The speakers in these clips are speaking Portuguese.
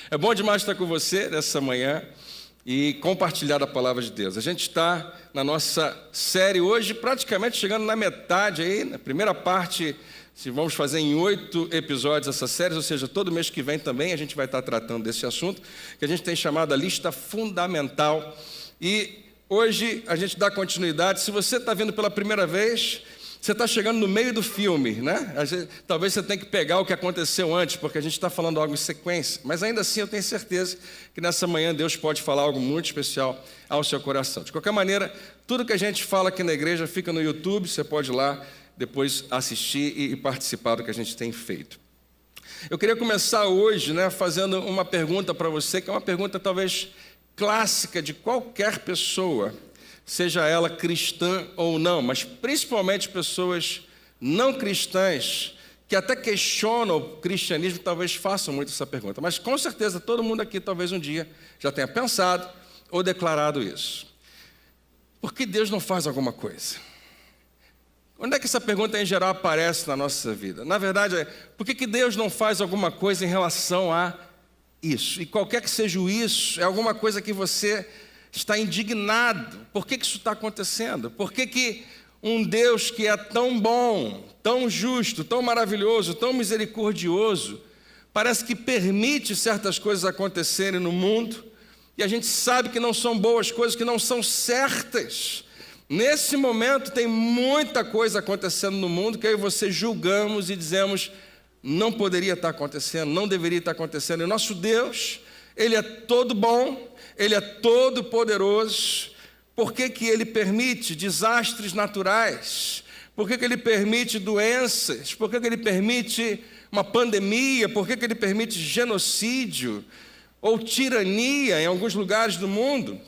É bom demais estar com você nessa manhã e compartilhar a palavra de Deus. A gente está na nossa série hoje, praticamente chegando na metade aí, na primeira parte, se vamos fazer em 8 episódios essa série, ou seja, todo mês que vem também a gente vai estar tratando desse assunto, que a gente tem chamado a lista fundamental. E hoje a gente dá continuidade. Se você está vindo pela primeira vez, você está chegando no meio do filme, né? Talvez você tenha que pegar o que aconteceu antes, porque a gente está falando algo em sequência. Mas ainda assim eu tenho certeza que nessa manhã Deus pode falar algo muito especial ao seu coração. De qualquer maneira, tudo que a gente fala aqui na igreja fica no YouTube, você pode ir lá depois assistir e participar do que a gente tem feito. Eu queria começar hoje, fazendo uma pergunta para você, que é uma pergunta talvez clássica de qualquer pessoa, seja ela cristã ou não, mas principalmente pessoas não cristãs, que até questionam o cristianismo, talvez façam muito essa pergunta. Mas com certeza todo mundo aqui talvez um dia já tenha pensado ou declarado isso. Por que Deus não faz alguma coisa? Onde é que essa pergunta em geral aparece na nossa vida? Na verdade, por que Deus não faz alguma coisa em relação a isso? E qualquer que seja o isso, é alguma coisa que você está indignado. Por que isso está acontecendo? Por que um Deus que é tão bom, tão justo, tão maravilhoso, tão misericordioso, parece que permite certas coisas acontecerem no mundo, e a gente sabe que não são boas coisas, que não são certas. Nesse momento tem muita coisa acontecendo no mundo que eu e você julgamos e dizemos: não poderia estar acontecendo, não deveria estar acontecendo. E o nosso Deus, Ele é todo bom, Ele é todo poderoso. Por que Ele permite desastres naturais? Por que Ele permite doenças? Por que Ele permite uma pandemia? Por que Ele permite genocídio ou tirania em alguns lugares do mundo?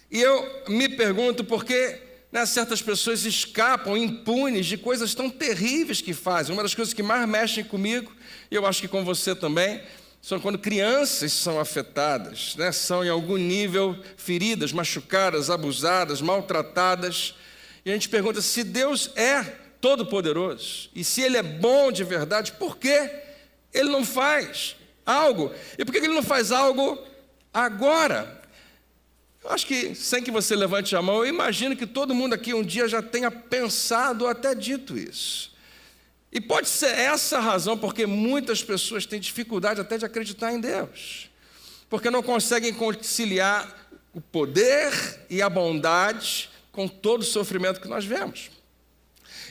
E eu me pergunto por que certas pessoas escapam impunes de coisas tão terríveis que fazem. Uma das coisas que mais mexem comigo, e eu acho que com você também, são quando crianças são afetadas, são em algum nível feridas, machucadas, abusadas, maltratadas. E a gente pergunta: se Deus é todo-poderoso, e se Ele é bom de verdade, por que Ele não faz algo? E por que Ele não faz algo agora? Eu acho que, sem que você levante a mão, eu imagino que todo mundo aqui um dia já tenha pensado ou até dito isso. E pode ser essa a razão porque muitas pessoas têm dificuldade até de acreditar em Deus, porque não conseguem conciliar o poder e a bondade com todo o sofrimento que nós vemos.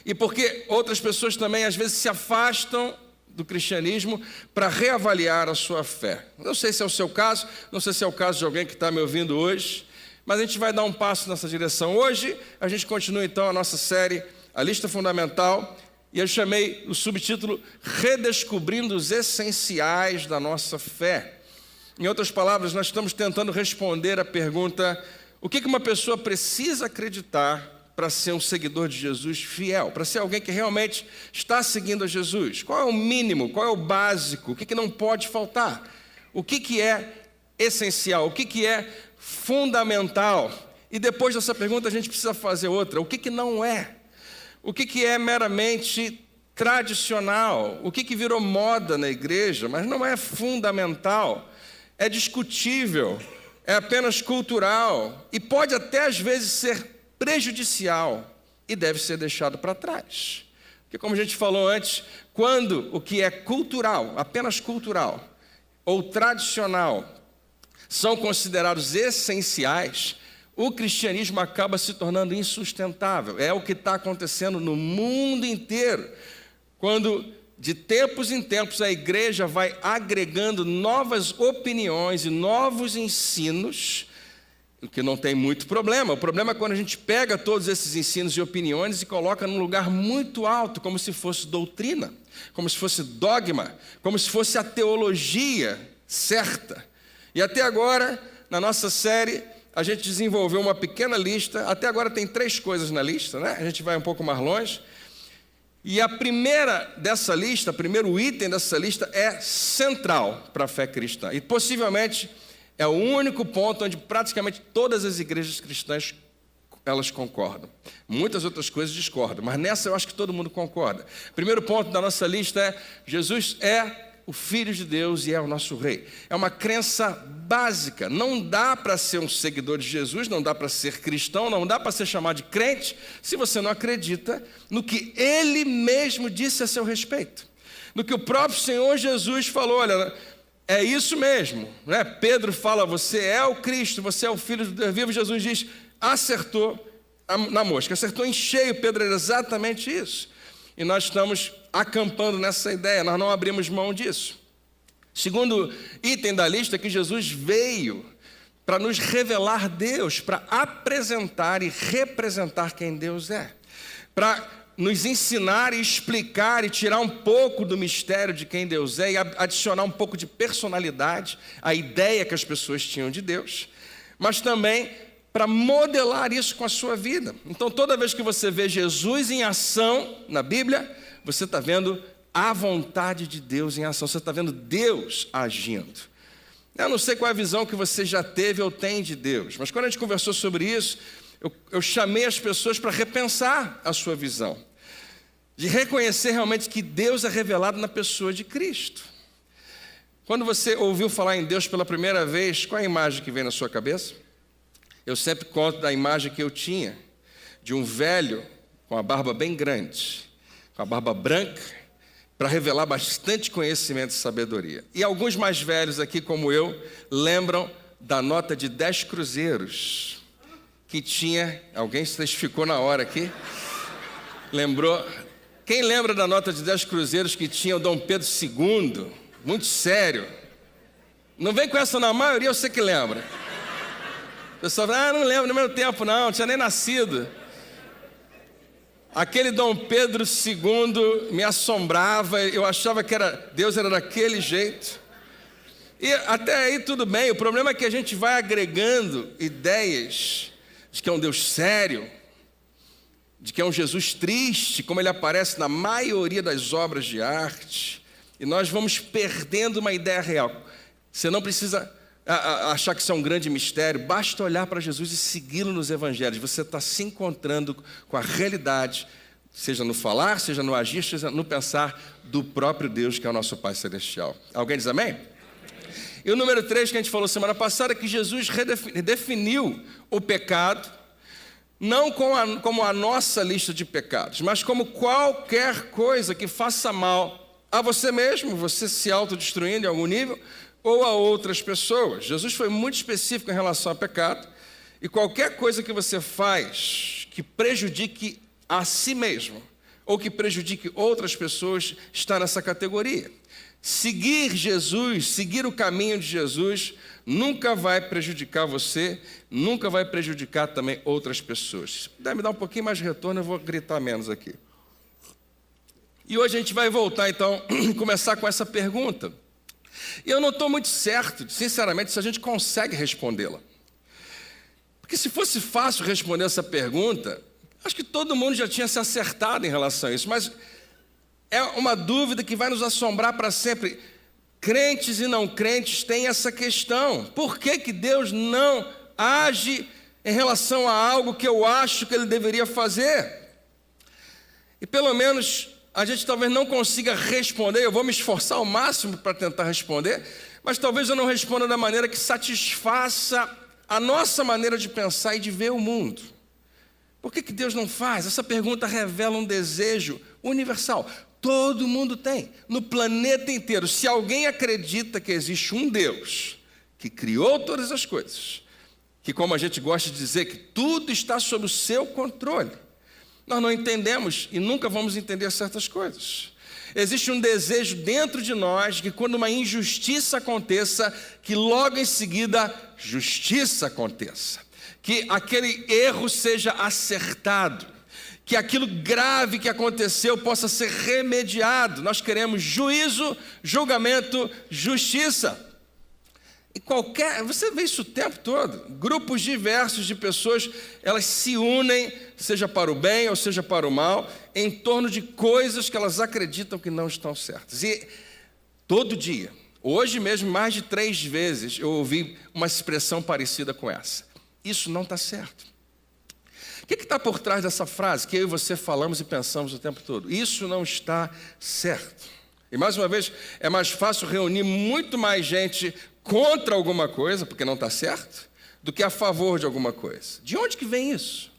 E porque outras pessoas também às vezes se afastam do cristianismo para reavaliar a sua fé. Não sei se é o seu caso, não sei se é o caso de alguém que está me ouvindo hoje, mas a gente vai dar um passo nessa direção. Hoje a gente continua então a nossa série, a lista fundamental, e eu chamei o subtítulo Redescobrindo os Essenciais da Nossa Fé. Em outras palavras, nós estamos tentando responder a pergunta: o que uma pessoa precisa acreditar para ser um seguidor de Jesus fiel, para ser alguém que realmente está seguindo a Jesus? Qual é o mínimo, qual é o básico, o que não pode faltar? O que é essencial, o que é fundamental? E depois dessa pergunta a gente precisa fazer outra: o que não é? O que é meramente tradicional? O que virou moda na igreja, mas não é fundamental? É discutível, é apenas cultural e pode até às vezes ser prejudicial e deve ser deixado para trás. Porque, como a gente falou antes, quando o que é cultural, apenas cultural, ou tradicional, são considerados essenciais, o cristianismo acaba se tornando insustentável. É o que está acontecendo no mundo inteiro, quando de tempos em tempos a igreja vai agregando novas opiniões e novos ensinos, o que não tem muito problema. O problema é quando a gente pega todos esses ensinos e opiniões e coloca num lugar muito alto, como se fosse doutrina, como se fosse dogma, como se fosse a teologia certa. E até agora, na nossa série, a gente desenvolveu uma pequena lista. Até agora tem 3 coisas na lista, A gente vai um pouco mais longe. E a primeira dessa lista, o primeiro item dessa lista é central para a fé cristã. E possivelmente é o único ponto onde praticamente todas as igrejas cristãs elas concordam. Muitas outras coisas discordam, mas nessa eu acho que todo mundo concorda. O primeiro ponto da nossa lista é: Jesus é o Filho de Deus e é o nosso Rei. É uma crença básica. Não dá para ser um seguidor de Jesus, não dá para ser cristão, não dá para ser chamado de crente, se você não acredita no que Ele mesmo disse a seu respeito. No que o próprio Senhor Jesus falou, olha, é isso mesmo, né? Pedro fala, você é o Cristo, você é o Filho de Deus vivo. Jesus diz, acertou na mosca, acertou em cheio. Pedro, era exatamente isso. E nós estamos acampando nessa ideia, nós não abrimos mão disso. Segundo item da lista, que Jesus veio para nos revelar Deus, para apresentar e representar quem Deus é, para nos ensinar e explicar e tirar um pouco do mistério de quem Deus é e adicionar um pouco de personalidade à ideia que as pessoas tinham de Deus, mas também para modelar isso com a sua vida. Então, toda vez que você vê Jesus em ação na Bíblia, você está vendo a vontade de Deus em ação, você está vendo Deus agindo. Eu não sei qual é a visão que você já teve ou tem de Deus, mas quando a gente conversou sobre isso, eu chamei as pessoas para repensar a sua visão, de reconhecer realmente que Deus é revelado na pessoa de Cristo. Quando você ouviu falar em Deus pela primeira vez, qual é a imagem que vem na sua cabeça? Eu sempre conto da imagem que eu tinha, de um velho com a barba bem grande, com a barba branca, para revelar bastante conhecimento e sabedoria. E alguns mais velhos aqui, como eu, lembram da nota de 10 cruzeiros, que tinha, alguém se testificou na hora aqui, lembrou? Quem lembra da nota de 10 cruzeiros que tinha o Dom Pedro II? Muito sério. Não vem com essa na maioria, eu sei que lembra. O pessoal fala, não lembro, no meu tempo não tinha nem nascido. Aquele Dom Pedro II me assombrava, eu achava que Deus era daquele jeito. E até aí tudo bem, o problema é que a gente vai agregando ideias de que é um Deus sério, de que é um Jesus triste, como ele aparece na maioria das obras de arte, e nós vamos perdendo uma ideia real. Você não precisa achar que isso é um grande mistério, basta olhar para Jesus e segui-lo nos evangelhos. Você está se encontrando com a realidade, seja no falar, seja no agir, seja no pensar do próprio Deus, que é o nosso Pai Celestial. Alguém diz amém? E o número 3 que a gente falou semana passada, que Jesus redefiniu o pecado, não como a nossa lista de pecados, mas como qualquer coisa que faça mal a você mesmo, você se autodestruindo em algum nível, ou a outras pessoas. Jesus foi muito específico em relação ao pecado, e qualquer coisa que você faz que prejudique a si mesmo, ou que prejudique outras pessoas, está nessa categoria. Seguir Jesus, seguir o caminho de Jesus, nunca vai prejudicar você, nunca vai prejudicar também outras pessoas. Se puder me dar um pouquinho mais de retorno, eu vou gritar menos aqui. E hoje a gente vai voltar, então, começar com essa pergunta. E eu não estou muito certo, sinceramente, se a gente consegue respondê-la. Porque se fosse fácil responder essa pergunta, acho que todo mundo já tinha se acertado em relação a isso, mas é uma dúvida que vai nos assombrar para sempre. Crentes e não crentes têm essa questão. Por que Deus não age em relação a algo que eu acho que Ele deveria fazer? E pelo menos a gente talvez não consiga responder, eu vou me esforçar ao máximo para tentar responder, mas talvez eu não responda da maneira que satisfaça a nossa maneira de pensar e de ver o mundo. Por que Deus não faz? Essa pergunta revela um desejo universal. Todo mundo tem, no planeta inteiro. Se alguém acredita que existe um Deus que criou todas as coisas, que, como a gente gosta de dizer, que tudo está sob o seu controle, nós não entendemos e nunca vamos entender certas coisas. Existe um desejo dentro de nós que quando uma injustiça aconteça, que logo em seguida justiça aconteça, que aquele erro seja acertado, que aquilo grave que aconteceu possa ser remediado. Nós queremos juízo, julgamento, justiça. E você vê isso o tempo todo. Grupos diversos de pessoas, elas se unem, seja para o bem ou seja para o mal, em torno de coisas que elas acreditam que não estão certas. E todo dia, hoje mesmo, mais de 3 vezes, eu ouvi uma expressão parecida com essa. Isso não está certo. O que está por trás dessa frase que eu e você falamos e pensamos o tempo todo? Isso não está certo. E mais uma vez, é mais fácil reunir muito mais gente contra alguma coisa, porque não está certo, do que a favor de alguma coisa. De onde que vem isso?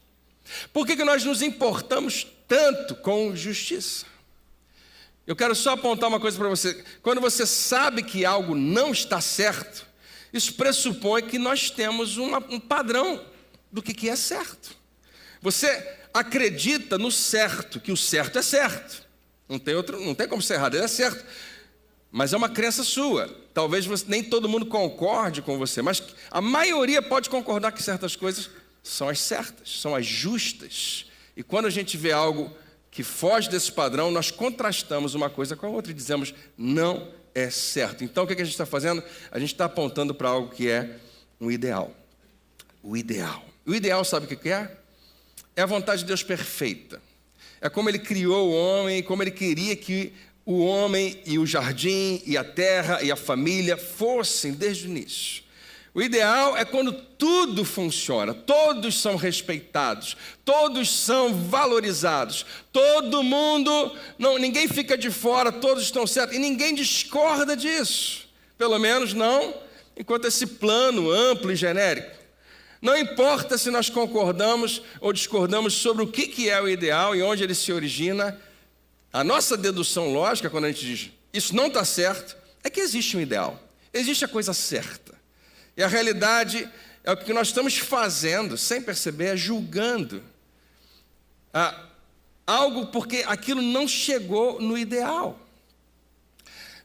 Por que nós nos importamos tanto com justiça? Eu quero só apontar uma coisa para você. Quando você sabe que algo não está certo, isso pressupõe que nós temos um padrão do que é certo. Você acredita no certo, que o certo é certo. Não tem como ser errado, ele é certo. Mas é uma crença sua. Talvez nem todo mundo concorde com você, mas a maioria pode concordar que certas coisas são as certas, são as justas. E quando a gente vê algo que foge desse padrão, nós contrastamos uma coisa com a outra e dizemos, não é certo. Então, o que a gente está fazendo? A gente está apontando para algo que é um ideal. O ideal. O ideal, sabe o que é? É a vontade de Deus perfeita. É como Ele criou o homem, como Ele queria que o homem e o jardim, e a terra, e a família fossem desde o início. O ideal é quando tudo funciona, todos são respeitados, todos são valorizados, todo mundo, ninguém fica de fora, todos estão certos, e ninguém discorda disso. Pelo menos não enquanto esse plano amplo e genérico. Não importa se nós concordamos ou discordamos sobre o que é o ideal e onde ele se origina, a nossa dedução lógica, quando a gente diz isso não está certo, é que existe um ideal, existe a coisa certa. E a realidade é o que nós estamos fazendo, sem perceber, é julgando algo porque aquilo não chegou no ideal.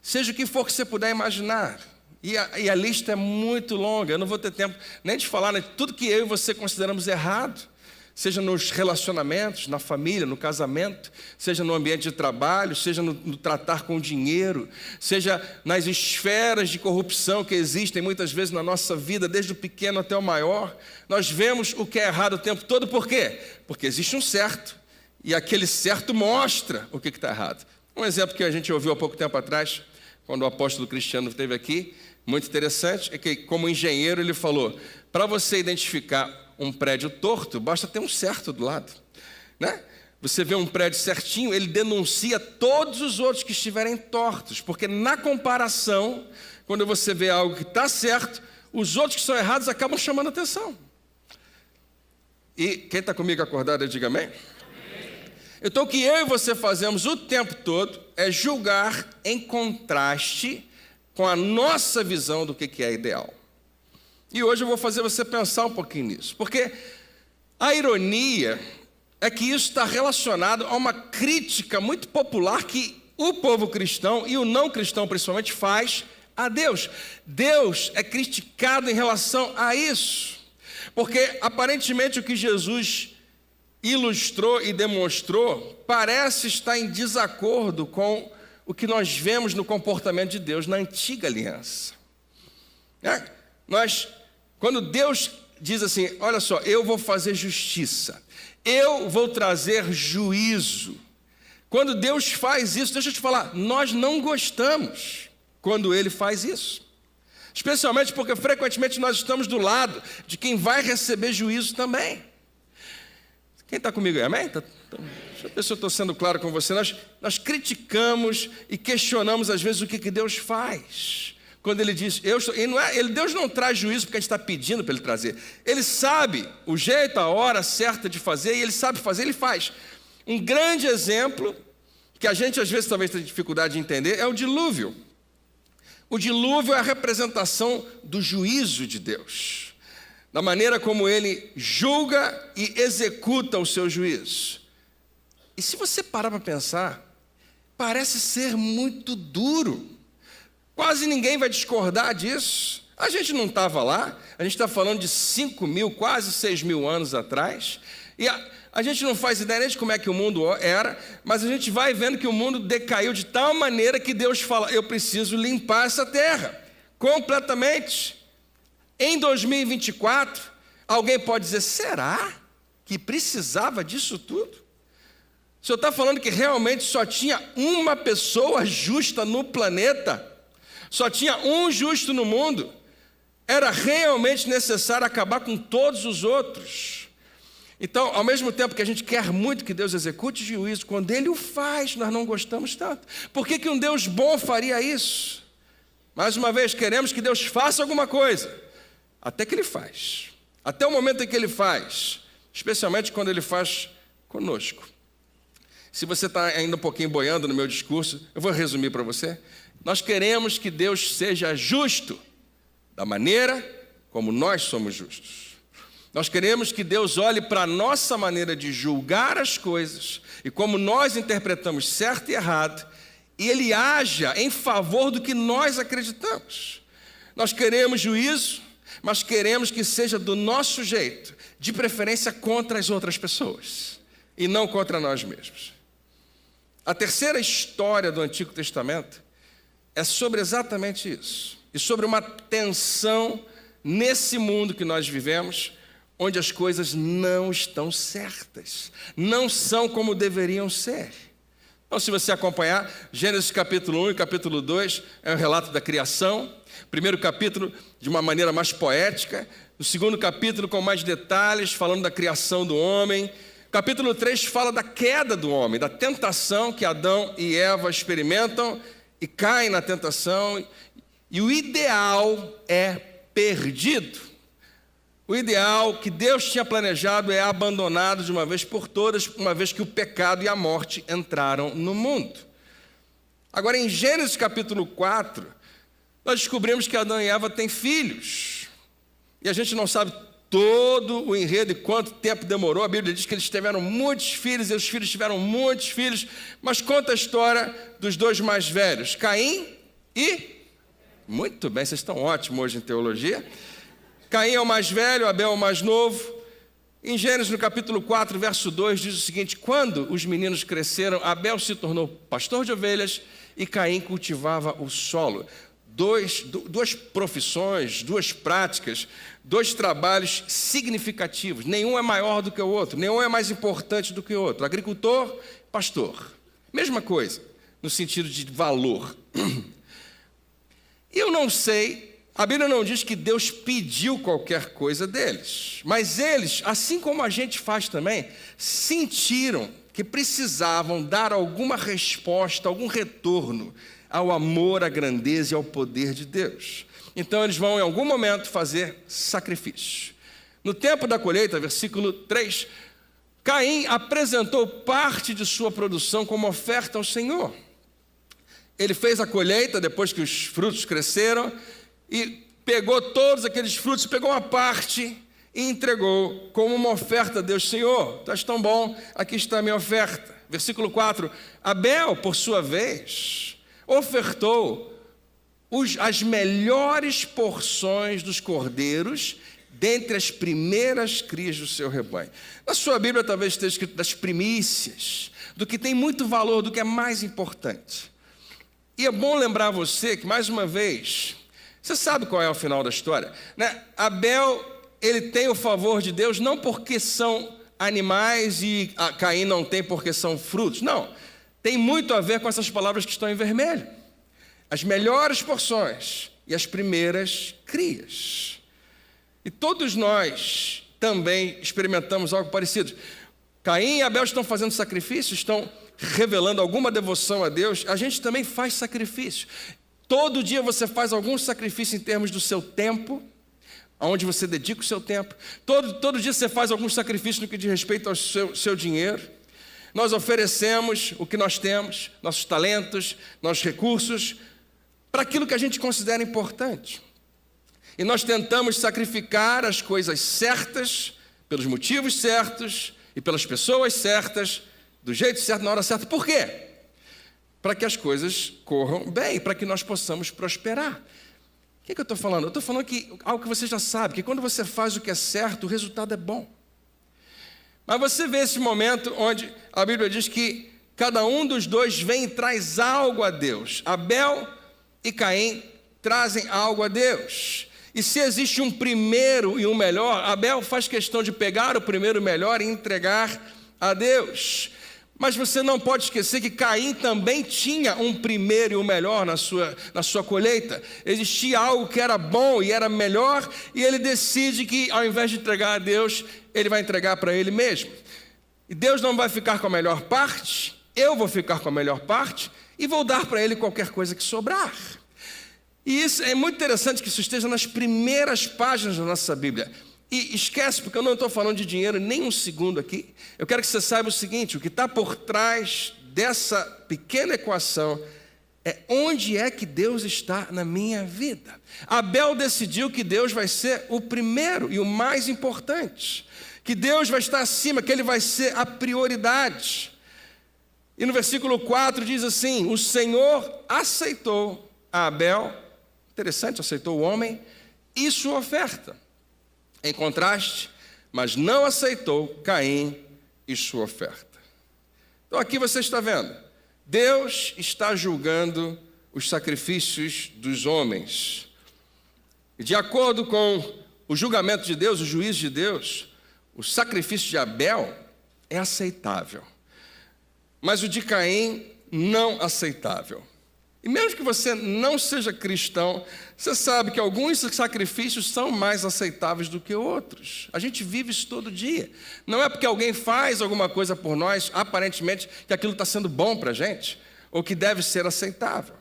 Seja o que for que você puder imaginar. E a lista é muito longa, eu não vou ter tempo nem de falar, né, tudo que eu e você consideramos errado, seja nos relacionamentos, na família, no casamento, seja no ambiente de trabalho, seja no tratar com o dinheiro, seja nas esferas de corrupção que existem muitas vezes na nossa vida, desde o pequeno até o maior. Nós vemos o que é errado o tempo todo, por quê? Porque existe um certo, e aquele certo mostra o que está errado. Um exemplo que a gente ouviu há pouco tempo atrás, quando o apóstolo Cristiano esteve aqui, muito interessante, é que como engenheiro ele falou, para você identificar um prédio torto, basta ter um certo do lado, né? Você vê um prédio certinho, ele denuncia todos os outros que estiverem tortos, porque na comparação, quando você vê algo que está certo, os outros que são errados acabam chamando atenção. E quem está comigo acordado, diga amém? Então o que eu e você fazemos o tempo todo é julgar em contraste com a nossa visão do que é ideal. E hoje eu vou fazer você pensar um pouquinho nisso, porque a ironia é que isso está relacionado a uma crítica muito popular que o povo cristão e o não cristão principalmente faz a Deus. Deus é criticado em relação a isso, porque aparentemente o que Jesus ilustrou e demonstrou parece estar em desacordo com o que nós vemos no comportamento de Deus na antiga aliança. Quando Deus diz assim, olha só, eu vou fazer justiça, eu vou trazer juízo. Quando Deus faz isso, deixa eu te falar, nós não gostamos quando Ele faz isso. Especialmente porque frequentemente nós estamos do lado de quem vai receber juízo também. Quem está comigo aí, amém? Deixa eu ver se eu estou sendo claro com você. Nós criticamos e questionamos às vezes o que Deus faz. Quando Ele diz, Deus não traz juízo porque a gente está pedindo para Ele trazer. Ele sabe o jeito, a hora certa de fazer, e Ele sabe fazer, Ele faz. Um grande exemplo, que a gente às vezes talvez tenha dificuldade de entender, é o dilúvio. O dilúvio é a representação do juízo de Deus, da maneira como Ele julga e executa o seu juízo. E se você parar para pensar, parece ser muito duro. Quase ninguém vai discordar disso. A gente não estava lá, a gente está falando de 5.000, quase 6.000 anos atrás, e a gente não faz ideia nem de como é que o mundo era, mas a gente vai vendo que o mundo decaiu de tal maneira que Deus fala, eu preciso limpar essa terra, completamente. Em 2024, alguém pode dizer, será que precisava disso tudo? O senhor está falando que realmente só tinha uma pessoa justa no planeta? Só tinha um justo no mundo? Era realmente necessário acabar com todos os outros? Então, ao mesmo tempo que a gente quer muito que Deus execute juízo, quando Ele o faz, nós não gostamos tanto. Por que um Deus bom faria isso? Mais uma vez, queremos que Deus faça alguma coisa, até que Ele faz. Até o momento em que Ele faz, especialmente quando Ele faz conosco. Se você está ainda um pouquinho boiando no meu discurso, eu vou resumir para você. Nós queremos que Deus seja justo, da maneira como nós somos justos. Nós queremos que Deus olhe para a nossa maneira de julgar as coisas e como nós interpretamos certo e errado, e Ele haja em favor do que nós acreditamos. Nós queremos juízo, mas queremos que seja do nosso jeito, de preferência contra as outras pessoas e não contra nós mesmos. A terceira história do Antigo Testamento é sobre exatamente isso, e sobre uma tensão nesse mundo que nós vivemos, onde as coisas não estão certas, não são como deveriam ser. Então, se você acompanhar, Gênesis capítulo 1 e capítulo 2 é um relato da criação. Primeiro capítulo de uma maneira mais poética, o segundo capítulo com mais detalhes, falando da criação do homem. Capítulo 3 fala da queda do homem, da tentação que Adão e Eva experimentam e caem na tentação, e o ideal é perdido. O ideal que Deus tinha planejado é abandonado de uma vez por todas, uma vez que o pecado e a morte entraram no mundo. Agora, em Gênesis capítulo 4, nós descobrimos que Adão e Eva têm filhos. E a gente não sabe todo o enredo e quanto tempo demorou. A Bíblia diz que eles tiveram muitos filhos e os filhos tiveram muitos filhos. Mas conta a história dos dois mais velhos, Caim e... Muito bem, vocês estão ótimos hoje em teologia. Caim é o mais velho, Abel é o mais novo. Em Gênesis, no capítulo 4, verso 2, diz o seguinte: quando os meninos cresceram, Abel se tornou pastor de ovelhas e Caim cultivava o solo. Duas profissões, duas práticas, dois trabalhos significativos. Nenhum é maior do que o outro, nenhum é mais importante do que o outro. Agricultor, pastor. Mesma coisa, no sentido de valor. Eu não sei... A Bíblia não diz que Deus pediu qualquer coisa deles, mas eles, assim como a gente faz também, sentiram que precisavam dar alguma resposta, algum retorno ao amor, à grandeza e ao poder de Deus. Então eles vão em algum momento fazer sacrifício. No tempo da colheita, versículo 3, Caim apresentou parte de sua produção como oferta ao Senhor. Ele fez a colheita depois que os frutos cresceram, e pegou todos aqueles frutos, pegou uma parte e entregou como uma oferta a Deus. Senhor, tu és tão bom, aqui está a minha oferta. Versículo 4, Abel, por sua vez, ofertou as melhores porções dos cordeiros dentre as primeiras crias do seu rebanho. Na sua Bíblia talvez esteja escrito das primícias, do que tem muito valor, do que é mais importante. E é bom lembrar você que, mais uma vez... Você sabe qual é o final da história, né? Abel, ele tem o favor de Deus não porque são animais e Caim não tem porque são frutos. Não, tem muito a ver com essas palavras que estão em vermelho. As melhores porções e as primeiras crias. E todos nós também experimentamos algo parecido. Caim e Abel estão fazendo sacrifício, estão revelando alguma devoção a Deus. A gente também faz sacrifício. Todo dia você faz algum sacrifício em termos do seu tempo, aonde você dedica o seu tempo. Todo dia você faz algum sacrifício no que diz respeito ao seu dinheiro. Nós oferecemos o que nós temos, nossos talentos, nossos recursos, para aquilo que a gente considera importante. E nós tentamos sacrificar as coisas certas, pelos motivos certos e pelas pessoas certas, do jeito certo, na hora certa. Por quê? Para que as coisas corram bem, para que nós possamos prosperar. O que eu estou falando? Eu estou falando que algo que você já sabe, que quando você faz o que é certo, o resultado é bom. Mas você vê esse momento onde a Bíblia diz que cada um dos dois vem e traz algo a Deus. Abel e Caim trazem algo a Deus. E se existe um primeiro e um melhor, Abel faz questão de pegar o primeiro e o melhor e entregar a Deus. Mas você não pode esquecer que Caim também tinha um primeiro e um melhor na sua colheita. Existia algo que era bom e era melhor, e ele decide que ao invés de entregar a Deus, ele vai entregar para ele mesmo. E Deus não vai ficar com a melhor parte, eu vou ficar com a melhor parte e vou dar para ele qualquer coisa que sobrar. E isso é muito interessante que isso esteja nas primeiras páginas da nossa Bíblia. E esquece, porque eu não estou falando de dinheiro nem um segundo aqui. Eu quero que você saiba o seguinte: o que está por trás dessa pequena equação é onde é que Deus está na minha vida. Abel decidiu que Deus vai ser o primeiro e o mais importante, que Deus vai estar acima, que Ele vai ser a prioridade. E no versículo 4 diz assim: o Senhor aceitou a Abel, interessante, aceitou o homem e sua oferta. Em contraste, mas não aceitou Caim e sua oferta. Então aqui você está vendo, Deus está julgando os sacrifícios dos homens. E de acordo com o julgamento de Deus, o juízo de Deus, o sacrifício de Abel é aceitável, mas o de Caim não aceitável. E mesmo que você não seja cristão, você sabe que alguns sacrifícios são mais aceitáveis do que outros. A gente vive isso todo dia. Não é porque alguém faz alguma coisa por nós, aparentemente, que aquilo está sendo bom para a gente, ou que deve ser aceitável.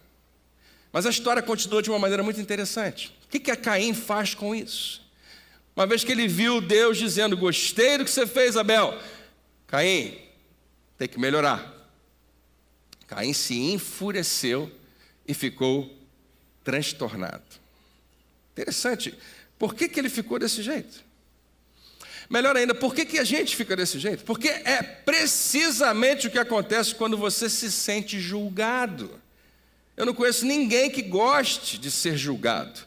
Mas a história continua de uma maneira muito interessante. O que a Caim faz com isso? Uma vez que ele viu Deus dizendo: gostei do que você fez, Abel. Caim, tem que melhorar. Caim se enfureceu e ficou transtornado. Interessante. Por que ele ficou desse jeito? Melhor ainda, por que a gente fica desse jeito? Porque é precisamente o que acontece quando você se sente julgado. Eu não conheço ninguém que goste de ser julgado,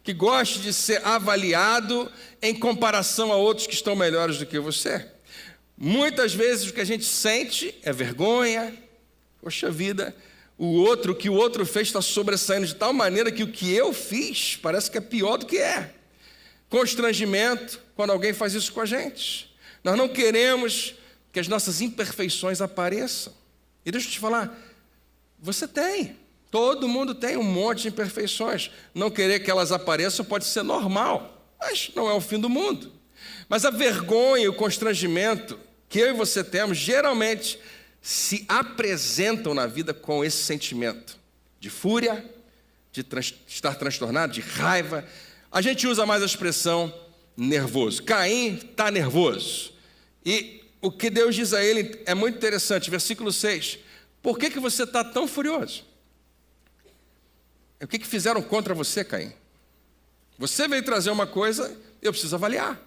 que goste de ser avaliado em comparação a outros que estão melhores do que você. Muitas vezes o que a gente sente é vergonha. Poxa vida, o que o outro fez está sobressaindo de tal maneira que o que eu fiz parece que é pior do que é. Constrangimento quando alguém faz isso com a gente. Nós não queremos que as nossas imperfeições apareçam. E deixa eu te falar, você tem. Todo mundo tem um monte de imperfeições. Não querer que elas apareçam pode ser normal, mas não é o fim do mundo. Mas a vergonha e o constrangimento que eu e você temos, geralmente, se apresentam na vida com esse sentimento de fúria, de estar transtornado, de raiva. A gente usa mais a expressão nervoso. Caim está nervoso. E o que Deus diz a ele é muito interessante. Versículo 6. Por que você está tão furioso? O que fizeram contra você, Caim? Você veio trazer uma coisa, eu preciso avaliar.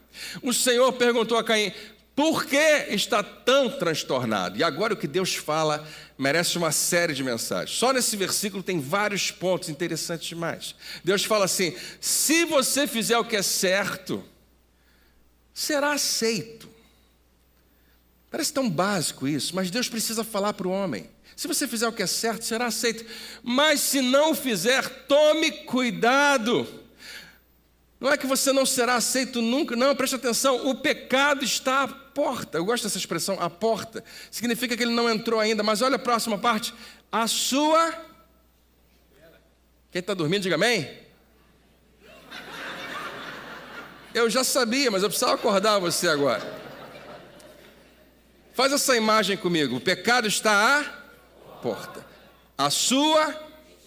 O Senhor perguntou a Caim: por que está tão transtornado? E agora o que Deus fala merece uma série de mensagens. Só nesse versículo tem vários pontos interessantes demais. Deus fala assim: se você fizer o que é certo, será aceito. Parece tão básico isso, mas Deus precisa falar para o homem. Se você fizer o que é certo, será aceito. Mas se não fizer, tome cuidado. Não é que você não será aceito nunca, não, preste atenção, o pecado está à porta. Eu gosto dessa expressão, à porta. Significa que ele não entrou ainda, mas olha a próxima parte. A sua... Quem está dormindo, diga amém. Eu já sabia, mas eu precisava acordar você agora. Faz essa imagem comigo. O pecado está à porta. A sua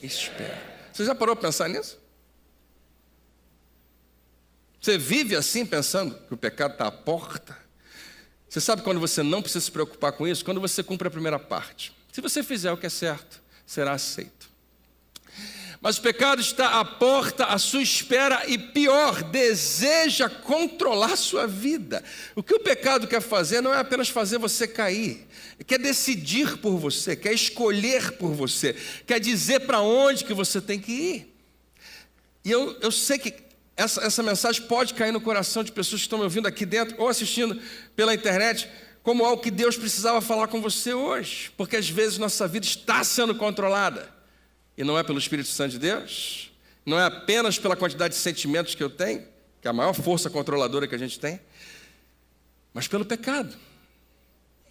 espera. Você já parou para pensar nisso? Você vive assim pensando que o pecado está à porta? Você sabe quando você não precisa se preocupar com isso? Quando você cumpre a primeira parte. Se você fizer o que é certo, será aceito. Mas o pecado está à porta, à sua espera e pior, deseja controlar sua vida. O que o pecado quer fazer não é apenas fazer você cair, quer decidir por você, quer escolher por você, quer dizer para onde que você tem que ir. E eu sei que essa mensagem pode cair no coração de pessoas que estão me ouvindo aqui dentro ou assistindo pela internet como algo que Deus precisava falar com você hoje, porque às vezes nossa vida está sendo controlada e não é pelo Espírito Santo de Deus, não é apenas pela quantidade de sentimentos que eu tenho, que é a maior força controladora que a gente tem, mas pelo pecado.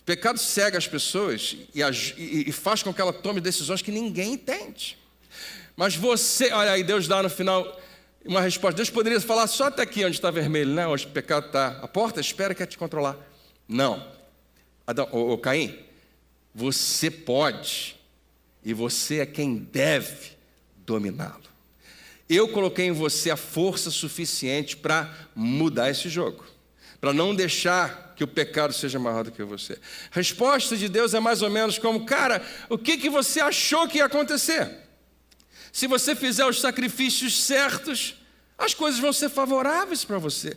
O pecado cega as pessoas e faz com que ela tome decisões que ninguém entende. Mas você, olha aí, Deus dá no final uma resposta. Deus poderia falar só até aqui onde está vermelho, né? Onde o pecado está. A porta espera quer te controlar. Não. Adão, Caim, você pode e você é quem deve dominá-lo. Eu coloquei em você a força suficiente para mudar esse jogo, para não deixar que o pecado seja maior do que você. A resposta de Deus é mais ou menos como, cara, o que você achou que ia acontecer? Se você fizer os sacrifícios certos, as coisas vão ser favoráveis para você.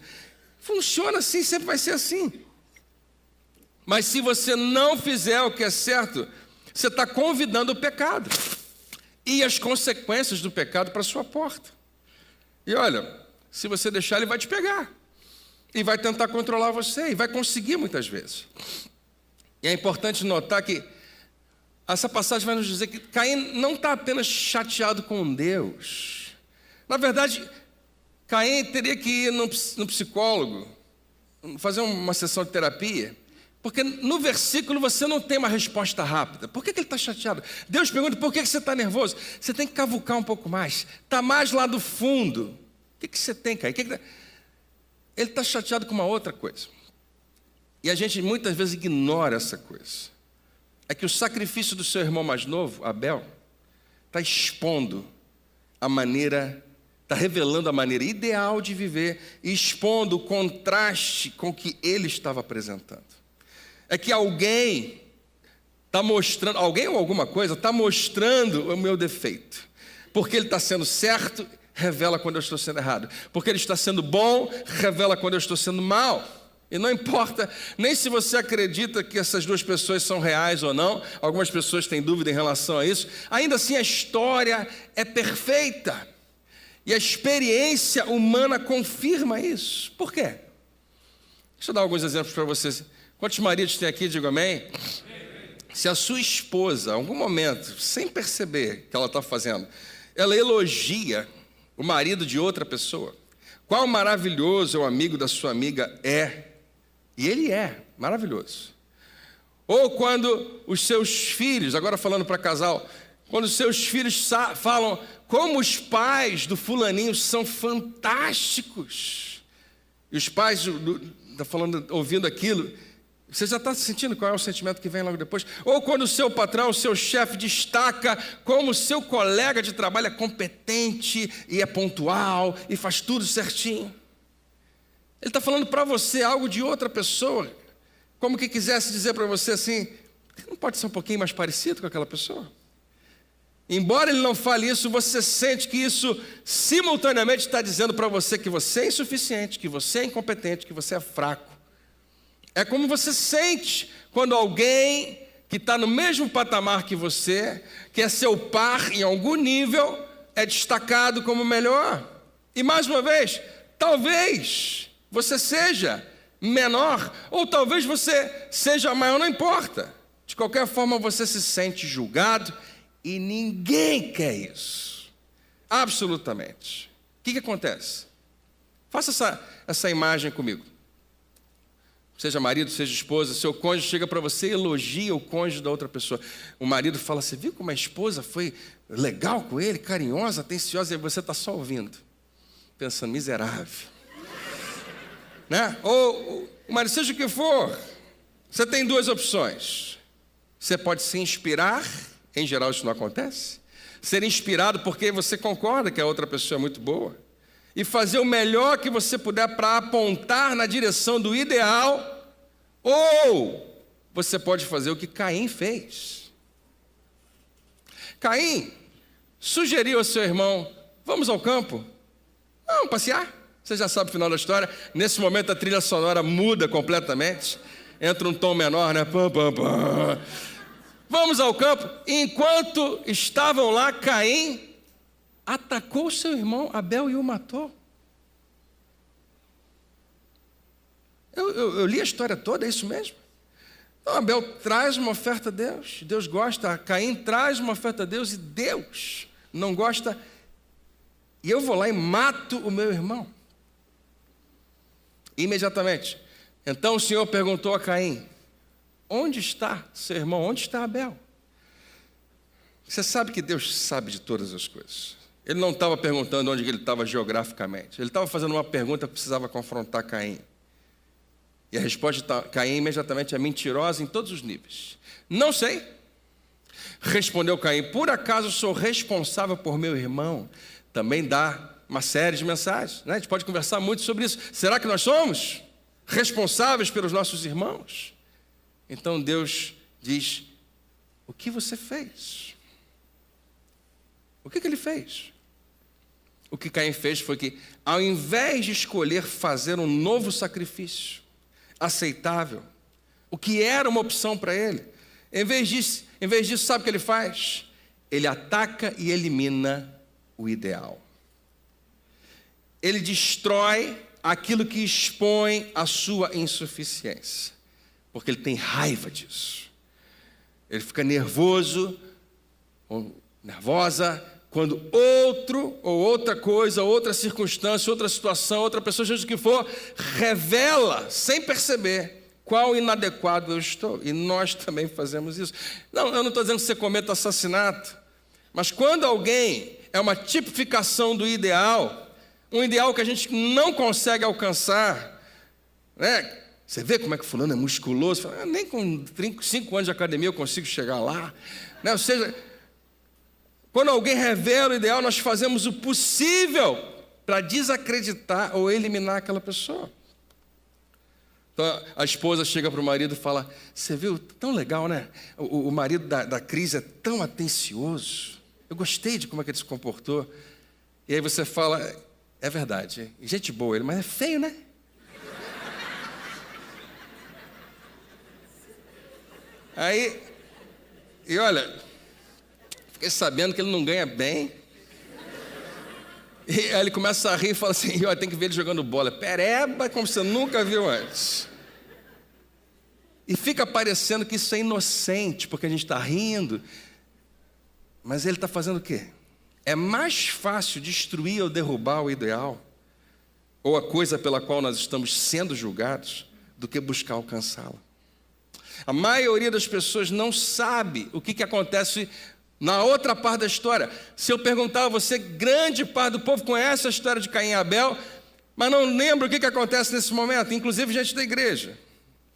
Funciona assim, sempre vai ser assim. Mas se você não fizer o que é certo, você está convidando o pecado e as consequências do pecado para a sua porta. E olha, se você deixar, ele vai te pegar e vai tentar controlar você e vai conseguir muitas vezes. E é importante notar que essa passagem vai nos dizer que Caim não está apenas chateado com Deus. Na verdade, Caim teria que ir no psicólogo, fazer uma sessão de terapia, porque no versículo você não tem uma resposta rápida. Por que ele está chateado? Deus pergunta, por que você está nervoso? Você tem que cavucar um pouco mais. Está mais lá do fundo. O que você tem, Caim? Ele está chateado com uma outra coisa. E a gente muitas vezes ignora essa coisa. É que o sacrifício do seu irmão mais novo, Abel, está expondo a maneira, está revelando a maneira ideal de viver e expondo o contraste com o que ele estava apresentando. É que alguém está mostrando, alguém ou alguma coisa está mostrando o meu defeito. Porque ele está sendo certo, revela quando eu estou sendo errado. Porque ele está sendo bom, revela quando eu estou sendo mal. E não importa nem se você acredita que essas duas pessoas são reais ou não, algumas pessoas têm dúvida em relação a isso, ainda assim a história é perfeita. E a experiência humana confirma isso. Por quê? Deixa eu dar alguns exemplos para vocês. Quantos maridos tem aqui? Diga amém. Se a sua esposa, em algum momento, sem perceber o que ela está fazendo, ela elogia o marido de outra pessoa, qual maravilhoso é o amigo da sua amiga é. E ele é maravilhoso. Ou quando os seus filhos, agora falando para casal, quando os seus filhos falam como os pais do fulaninho são fantásticos. E os pais tá falando, ouvindo aquilo, você já está sentindo qual é o sentimento que vem logo depois? Ou quando o seu patrão, o seu chefe destaca como o seu colega de trabalho é competente e é pontual e faz tudo certinho. Ele está falando para você algo de outra pessoa, como que quisesse dizer para você assim, não pode ser um pouquinho mais parecido com aquela pessoa? Embora ele não fale isso, você sente que isso simultaneamente está dizendo para você que você é insuficiente, que você é incompetente, que você é fraco. É como você sente quando alguém que está no mesmo patamar que você, que é seu par em algum nível, é destacado como melhor. E mais uma vez, talvez você seja menor, ou talvez você seja maior, não importa. De qualquer forma, você se sente julgado e ninguém quer isso. Absolutamente. O que acontece? Faça essa imagem comigo. Seja marido, seja esposa, seu cônjuge chega para você e elogia o cônjuge da outra pessoa. O marido fala, você viu como a esposa foi legal com ele, carinhosa, atenciosa, e você está só ouvindo, pensando, miserável. Né? Ou, mas seja o que for, você tem duas opções. Você pode se inspirar, em geral isso não acontece, ser inspirado porque você concorda que a outra pessoa é muito boa, e fazer o melhor que você puder para apontar na direção do ideal, ou você pode fazer o que Caim fez. Caim sugeriu ao seu irmão, vamos ao campo, vamos passear. Você já sabe o final da história. Nesse momento a trilha sonora muda completamente. Entra um tom menor, né? Pam, pam, pam. Vamos ao campo. Enquanto estavam lá, Caim atacou seu irmão Abel e o matou. Eu li a história toda, é isso mesmo? Então Abel traz uma oferta a Deus. Deus gosta. Caim traz uma oferta a Deus e Deus não gosta. E eu vou lá e mato o meu irmão. Imediatamente. Então o Senhor perguntou a Caim, onde está seu irmão? Onde está Abel? Você sabe que Deus sabe de todas as coisas. Ele não estava perguntando onde ele estava geograficamente. Ele estava fazendo uma pergunta que precisava confrontar Caim. E a resposta de Caim imediatamente é mentirosa em todos os níveis. Não sei. Respondeu Caim, por acaso sou responsável por meu irmão? Também dá uma série de mensagens, né? A gente pode conversar muito sobre isso. Será que nós somos responsáveis pelos nossos irmãos? Então Deus diz, o que você fez? O que ele fez? O que Caim fez foi que, ao invés de escolher fazer um novo sacrifício aceitável, o que era uma opção para ele, em vez disso, sabe o que ele faz? Ele ataca e elimina o ideal. Ele destrói aquilo que expõe a sua insuficiência, porque ele tem raiva disso. Ele fica nervoso ou nervosa quando outro ou outra coisa, outra circunstância, outra situação, outra pessoa, seja o que for, revela, sem perceber, qual inadequado eu estou. E nós também fazemos isso. Não, eu não estou dizendo que você cometa assassinato, mas quando alguém é uma tipificação do ideal, um ideal que a gente não consegue alcançar, né? Você vê como é que fulano é musculoso, fala, nem com 5 anos de academia eu consigo chegar lá, né? Ou seja, quando alguém revela o ideal, nós fazemos o possível para desacreditar ou eliminar aquela pessoa. Então, a esposa chega para o marido e fala, você viu, tão legal, né? O marido da Cris é tão atencioso, eu gostei de como é que ele se comportou. E aí você fala, é verdade, gente boa ele, mas é feio, né? Aí, e olha, fiquei sabendo que ele não ganha bem. E aí ele começa a rir e fala assim, tem que ver ele jogando bola. Pereba, como você nunca viu antes. E fica parecendo que isso é inocente, porque a gente está rindo. Mas ele está fazendo o quê? É mais fácil destruir ou derrubar o ideal, ou a coisa pela qual nós estamos sendo julgados, do que buscar alcançá-la. A maioria das pessoas não sabe o que acontece na outra parte da história. Se eu perguntar a você, grande parte do povo conhece a história de Caim e Abel, mas não lembra o que acontece nesse momento, inclusive gente da igreja.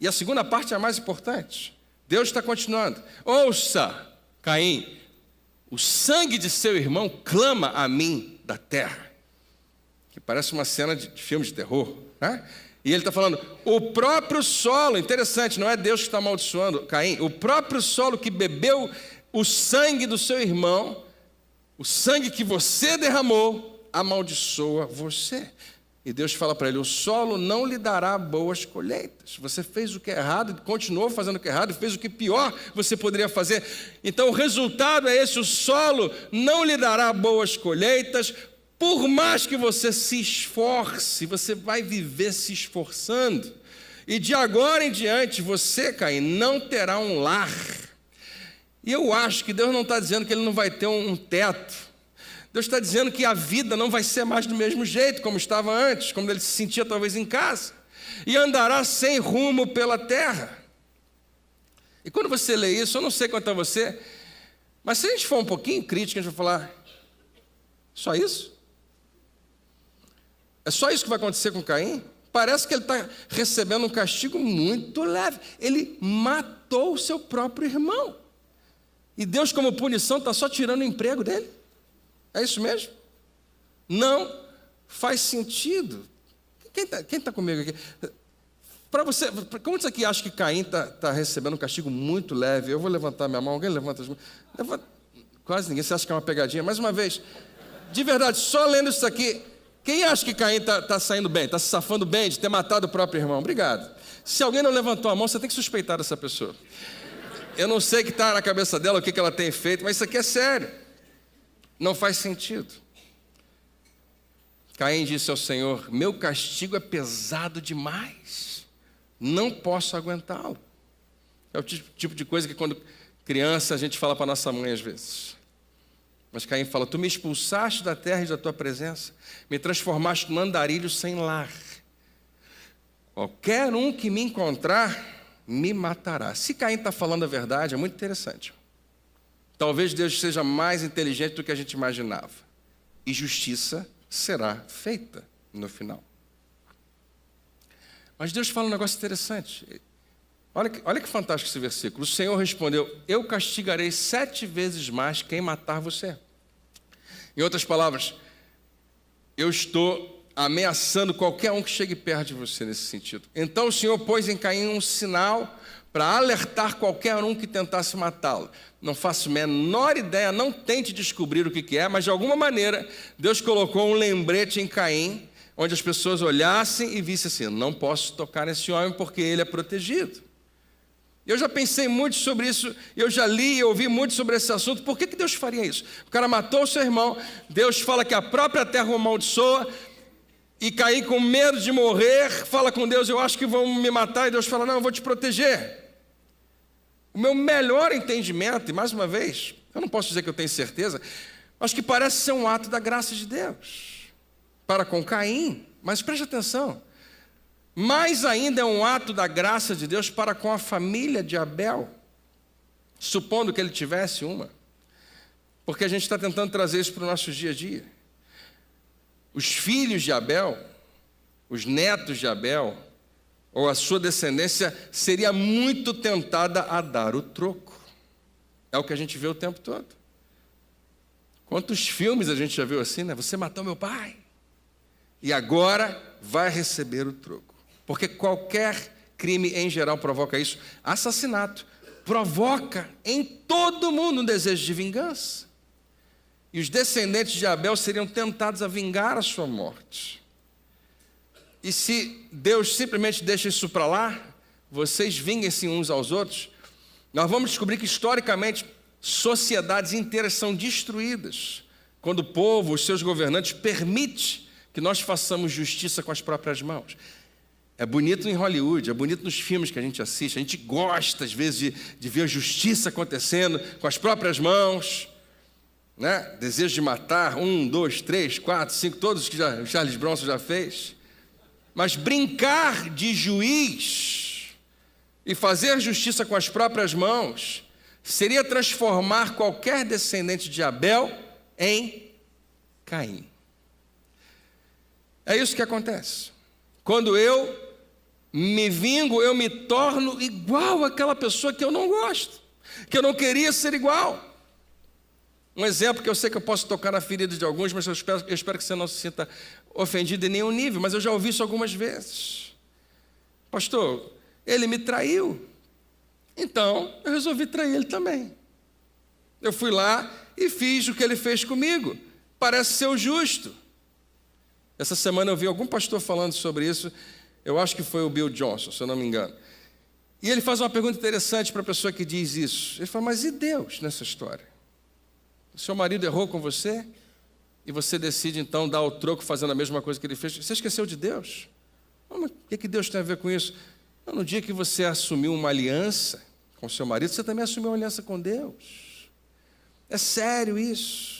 E a segunda parte é a mais importante. Deus está continuando. Ouça, Caim, o sangue de seu irmão clama a mim da terra. Que parece uma cena de filme de terror, né? E ele está falando, o próprio solo, interessante, não é Deus que está amaldiçoando Caim, o próprio solo que bebeu o sangue do seu irmão, o sangue que você derramou, amaldiçoa você. E Deus fala para ele, o solo não lhe dará boas colheitas. Você fez o que é errado, continuou fazendo o que é errado, fez o que pior você poderia fazer. Então o resultado é esse, o solo não lhe dará boas colheitas. Por mais que você se esforce, você vai viver se esforçando. E de agora em diante, você, Caim, não terá um lar. E eu acho que Deus não está dizendo que ele não vai ter um teto. Deus está dizendo que a vida não vai ser mais do mesmo jeito, como estava antes, como ele se sentia talvez em casa. E andará sem rumo pela terra. E quando você lê isso, eu não sei quanto a você, mas se a gente for um pouquinho crítico, a gente vai falar, só isso? É só isso que vai acontecer com Caim? Parece que ele está recebendo um castigo muito leve. Ele matou o seu próprio irmão. E Deus, como punição, está só tirando o emprego dele. É isso mesmo? Não faz sentido. Quem tá comigo aqui? Para você, como você aqui acha que Caim está recebendo um castigo muito leve? Eu vou levantar minha mão. Alguém levanta as mãos? Quase ninguém. Você acha que é uma pegadinha? Mais uma vez. De verdade, só lendo isso aqui... Quem acha que Caim está saindo bem, está se safando bem de ter matado o próprio irmão? Obrigado. Se alguém não levantou a mão, você tem que suspeitar dessa pessoa. Eu não sei o que está na cabeça dela, o que ela tem feito, mas isso aqui é sério. Não faz sentido. Caim disse ao Senhor, meu castigo é pesado demais. Não posso aguentá-lo. É o tipo de coisa que quando criança a gente fala para nossa mãe às vezes. Mas Caim fala, tu me expulsaste da terra e da tua presença, me transformaste num andarilho sem lar. Qualquer um que me encontrar me matará. Se Caim está falando a verdade, é muito interessante. Talvez Deus seja mais inteligente do que a gente imaginava. E justiça será feita no final. Mas Deus fala um negócio interessante. Olha que fantástico esse versículo. O Senhor respondeu: eu castigarei 7 vezes mais quem matar você. Em outras palavras, eu estou ameaçando qualquer um que chegue perto de você nesse sentido. Então o Senhor pôs em Caim um sinal para alertar qualquer um que tentasse matá-lo. Não faço a menor ideia, não tente descobrir o que é, mas de alguma maneira Deus colocou um lembrete em Caim, onde as pessoas olhassem e vissem assim: não posso tocar nesse homem porque ele é protegido. Eu já pensei muito sobre isso, eu já li e ouvi muito sobre esse assunto. Por que Deus faria isso? O cara matou o seu irmão, Deus fala que a própria terra o amaldiçoa, e Caim, com medo de morrer, fala com Deus: eu acho que vão me matar, e Deus fala: não, eu vou te proteger. O meu melhor entendimento, e mais uma vez, eu não posso dizer que eu tenho certeza, mas que parece ser um ato da graça de Deus para com Caim. Mas preste atenção, mais ainda é um ato da graça de Deus para com a família de Abel, supondo que ele tivesse uma, porque a gente está tentando trazer isso para o nosso dia a dia. Os filhos de Abel, os netos de Abel, ou a sua descendência, seria muito tentada a dar o troco. É o que a gente vê o tempo todo. Quantos filmes a gente já viu assim, né? Você matou meu pai, e agora vai receber o troco. Porque qualquer crime em geral provoca isso. Assassinato provoca em todo mundo um desejo de vingança. E os descendentes de Abel seriam tentados a vingar a sua morte. E se Deus simplesmente deixa isso para lá, vocês vinguem-se uns aos outros, nós vamos descobrir que historicamente sociedades inteiras são destruídas quando o povo, os seus governantes, permitem que nós façamos justiça com as próprias mãos. É bonito em Hollywood, é bonito nos filmes que a gente assiste, a gente gosta às vezes de ver a justiça acontecendo com as próprias mãos, né? Desejo de matar 1, 2, 3, 4, 5, todos que o Charles Bronson já fez. Mas brincar de juiz e fazer justiça com as próprias mãos seria transformar qualquer descendente de Abel em Caim. É isso que acontece. Quando eu me vingo, eu me torno igual àquela pessoa que eu não gosto, que eu não queria ser igual. Um exemplo que eu sei que eu posso tocar na ferida de alguns, mas eu espero que você não se sinta ofendido em nenhum nível, mas eu já ouvi isso algumas vezes. Pastor, ele me traiu, então eu resolvi trair ele também. Eu fui lá e fiz o que ele fez comigo. Parece ser o justo. Essa semana eu vi algum pastor falando sobre isso, eu acho que foi o Bill Johnson, se eu não me engano. E ele faz uma pergunta interessante para a pessoa que diz isso. Ele fala: mas e Deus nessa história? O seu marido errou com você e você decide então dar o troco fazendo a mesma coisa que ele fez. Você esqueceu de Deus? Não, mas o que Deus tem a ver com isso? Não, no dia que você assumiu uma aliança com seu marido, você também assumiu uma aliança com Deus. É sério isso.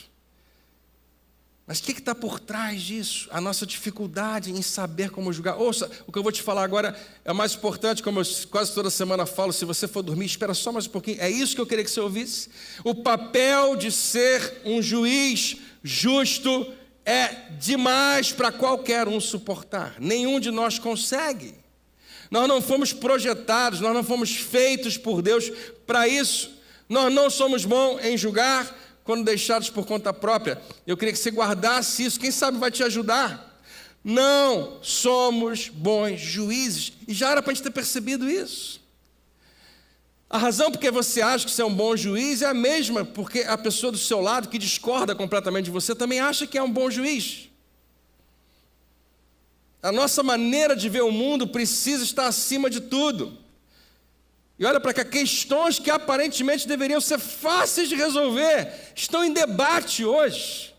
Mas o que está por trás disso? A nossa dificuldade em saber como julgar. Ouça, o que eu vou te falar agora é o mais importante, como eu quase toda semana falo. Se você for dormir, espera só mais um pouquinho. É isso que eu queria que você ouvisse. O papel de ser um juiz justo é demais para qualquer um suportar. Nenhum de nós consegue. Nós não fomos projetados, nós não fomos feitos por Deus para isso. Nós não somos bons em julgar quando deixados por conta própria. Eu queria que você guardasse isso, quem sabe vai te ajudar. Não somos bons juízes, e já era para a gente ter percebido isso. A razão porque você acha que você é um bom juiz é a mesma porque a pessoa do seu lado, que discorda completamente de você, também acha que é um bom juiz. A nossa maneira de ver o mundo precisa estar acima de tudo. E olha para cá, questões que aparentemente deveriam ser fáceis de resolver, estão em debate hoje.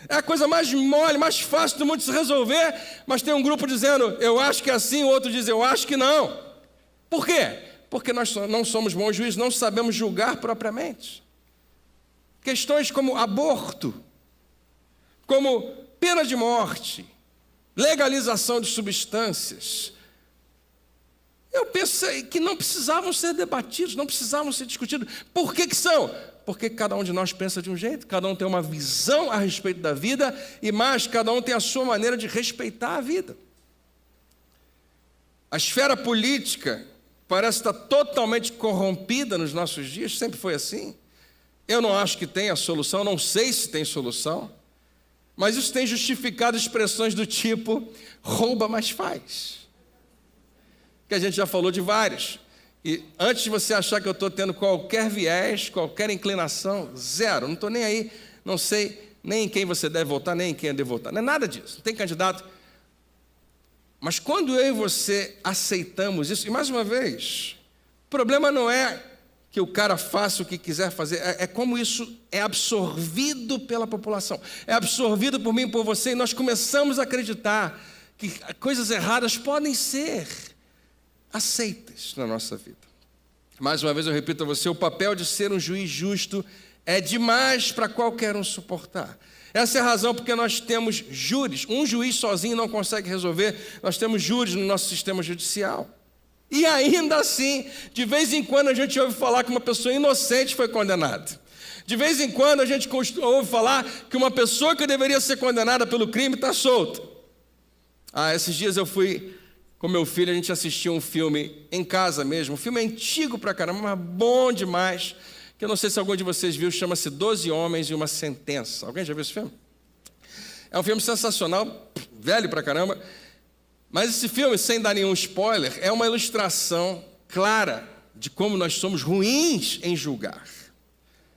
É a coisa mais mole, mais fácil do mundo de se resolver, mas tem um grupo dizendo: eu acho que é assim, o outro diz: eu acho que não. Por quê? Porque nós não somos bons juízes, não sabemos julgar propriamente. Questões como aborto, como pena de morte, legalização de substâncias, Eu penso que não precisavam ser debatidos, não precisavam ser discutidos. Por que são? Porque cada um de nós pensa de um jeito, cada um tem uma visão a respeito da vida, e mais, cada um tem a sua maneira de respeitar a vida. A esfera política parece estar totalmente corrompida nos nossos dias, sempre foi assim. Eu não acho que tenha solução, não sei se tem solução, mas isso tem justificado expressões do tipo, rouba, mas faz. Que a gente já falou de vários. E antes de você achar que eu estou tendo qualquer viés, qualquer inclinação, zero, não estou nem aí, não sei nem em quem você deve votar, nem em quem eu devo votar, não é nada disso, não tem candidato. Mas quando eu e você aceitamos isso, e mais uma vez, o problema não é que o cara faça o que quiser fazer, é como isso é absorvido pela população, é absorvido por mim e por você, e nós começamos a acreditar que coisas erradas podem ser aceitas na nossa vida. Mais uma vez eu repito a você, o papel de ser um juiz justo é demais para qualquer um suportar. Essa é a razão porque nós temos júris. Um juiz sozinho não consegue resolver, nós temos júris no nosso sistema judicial. E ainda assim, de vez em quando a gente ouve falar que uma pessoa inocente foi condenada. De vez em quando a gente ouve falar que uma pessoa que deveria ser condenada pelo crime está solta. Esses dias eu fui com meu filho, a gente assistiu um filme em casa mesmo, um filme antigo pra caramba, mas bom demais, que eu não sei se algum de vocês viu, chama-se 12 Homens e uma Sentença. Alguém já viu esse filme? É um filme sensacional, velho pra caramba, mas esse filme, sem dar nenhum spoiler, é uma ilustração clara de como nós somos ruins em julgar.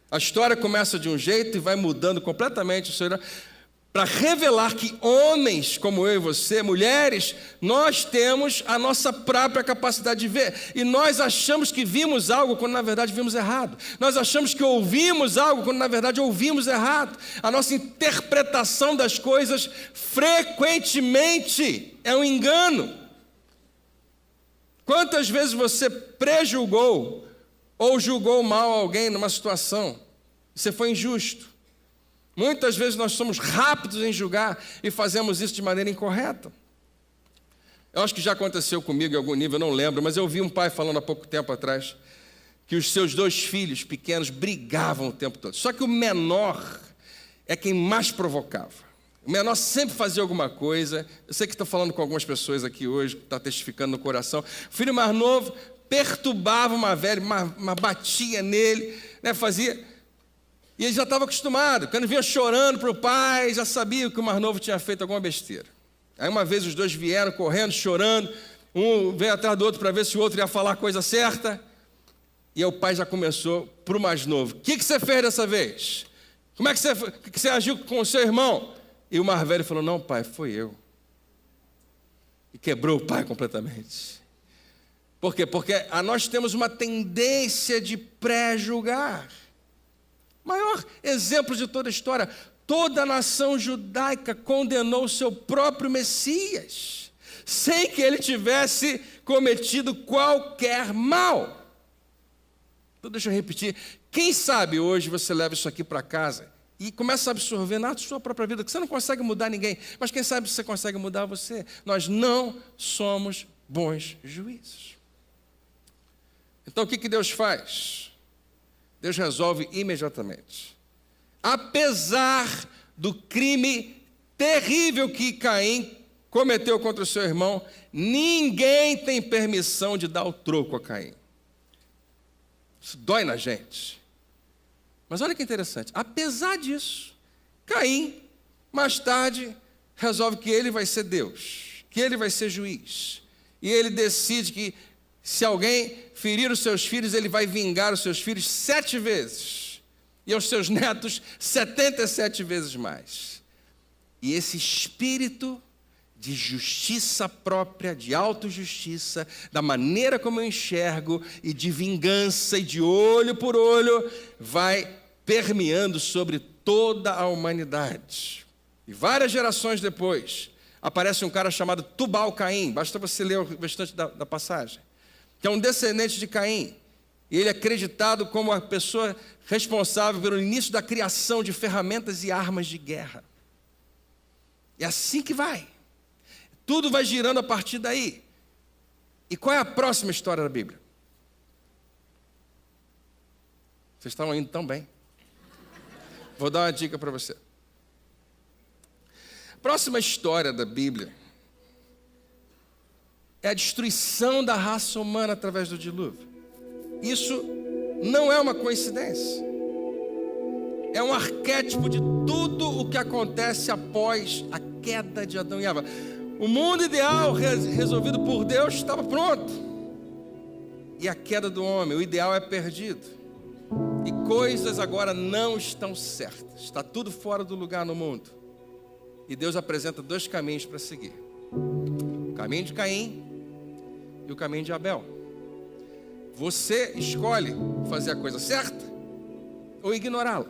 A história começa de um jeito e vai mudando completamente para revelar que homens como eu e você, mulheres, nós temos a nossa própria capacidade de ver. E nós achamos que vimos algo quando na verdade vimos errado. Nós achamos que ouvimos algo quando na verdade ouvimos errado. A nossa interpretação das coisas frequentemente é um engano. Quantas vezes você prejulgou ou julgou mal alguém numa situação? Você foi injusto. Muitas vezes nós somos rápidos em julgar e fazemos isso de maneira incorreta. Eu acho que já aconteceu comigo em algum nível, eu não lembro, mas eu vi um pai falando há pouco tempo atrás que os seus 2 filhos pequenos brigavam o tempo todo. Só que o menor é quem mais provocava. O menor sempre fazia alguma coisa. Eu sei que estou falando com algumas pessoas aqui hoje, que está testificando no coração. O filho mais novo perturbava uma velha, mas batia nele, né, fazia... E ele já estava acostumado, quando vinha chorando para o pai, já sabia que o mais novo tinha feito alguma besteira. Aí uma vez os 2 vieram correndo, chorando, um veio atrás do outro para ver se o outro ia falar a coisa certa, e aí o pai já começou para o mais novo. O que você fez dessa vez? Como é que você agiu com o seu irmão? E o mais velho falou, não pai, foi eu. E quebrou o pai completamente. Por quê? Porque nós temos uma tendência de pré-julgar. Maior exemplo de toda a história, toda a nação judaica condenou o seu próprio Messias, sem que ele tivesse cometido qualquer mal. Então deixa eu repetir, quem sabe hoje você leva isso aqui para casa e começa a absorver na sua própria vida, que você não consegue mudar ninguém, mas quem sabe você consegue mudar você. Nós não somos bons juízes. Então o que Deus faz? Deus resolve imediatamente. Apesar do crime terrível que Caim cometeu contra o seu irmão, ninguém tem permissão de dar o troco a Caim. Isso dói na gente. Mas olha que interessante, apesar disso, Caim, mais tarde, resolve que ele vai ser Deus, que ele vai ser juiz. E ele decide que se alguém ferir os seus filhos, ele vai vingar os seus filhos 7 vezes. E aos seus netos, 77 vezes mais. E esse espírito de justiça própria, de autojustiça, da maneira como eu enxergo, e de vingança, e de olho por olho, vai permeando sobre toda a humanidade. E várias gerações depois, aparece um cara chamado Tubal-Caim. Basta você ler o restante da passagem. Que é um descendente de Caim, e ele é acreditado como a pessoa responsável pelo início da criação de ferramentas e armas de guerra. É assim que vai. Tudo vai girando a partir daí. E qual é a próxima história da Bíblia? Vocês estão indo tão bem. Vou dar uma dica para você. A próxima história da Bíblia é a destruição da raça humana através do dilúvio. Isso não é uma coincidência. É um arquétipo de tudo o que acontece após a queda de Adão e Eva. O mundo ideal resolvido por Deus estava pronto. E a queda do homem, o ideal é perdido. E coisas agora não estão certas. Está tudo fora do lugar no mundo. E Deus apresenta dois caminhos para seguir: o caminho de Caim e o caminho de Abel. Você escolhe fazer a coisa certa ou ignorá-la.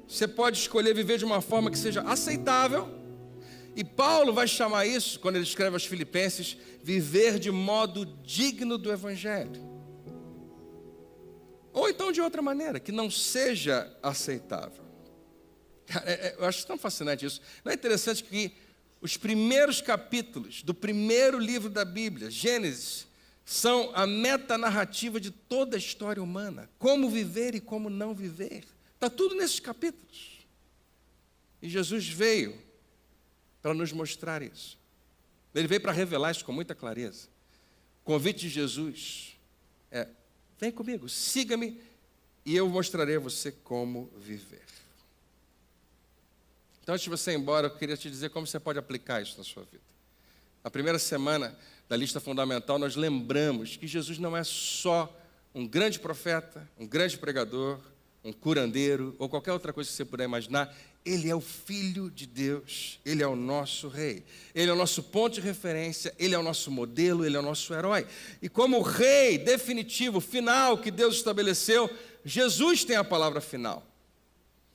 Você pode escolher viver de uma forma que seja aceitável. E Paulo vai chamar isso, quando ele escreve aos Filipenses, viver de modo digno do Evangelho. Ou então de outra maneira, que não seja aceitável. Eu acho tão fascinante isso. Não é interessante que os primeiros capítulos do primeiro livro da Bíblia, Gênesis, são a metanarrativa de toda a história humana. Como viver e como não viver. Está tudo nesses capítulos. E Jesus veio para nos mostrar isso. Ele veio para revelar isso com muita clareza. O convite de Jesus é: vem comigo, siga-me e eu mostrarei a você como viver. Então, antes de você ir embora, eu queria te dizer como você pode aplicar isso na sua vida. Na primeira semana da lista fundamental, nós lembramos que Jesus não é só um grande profeta, um grande pregador, um curandeiro ou qualquer outra coisa que você puder imaginar. Ele é o Filho de Deus, Ele é o nosso Rei, Ele é o nosso ponto de referência, Ele é o nosso modelo, Ele é o nosso herói. E como o Rei definitivo, final que Deus estabeleceu, Jesus tem a palavra final.